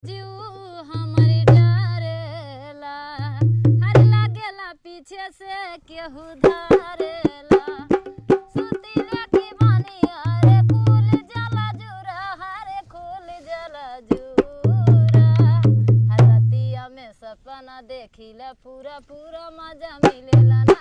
जीव हमरी डरेला, हर लागेला पीछे से केहू धरेला। सुतिले की बानी अरे खुल जाला जुरा, हरे खुल जाला जुरा। हर रतिया में सपना देखिला पूरा पूरा मजा मिलेला ना।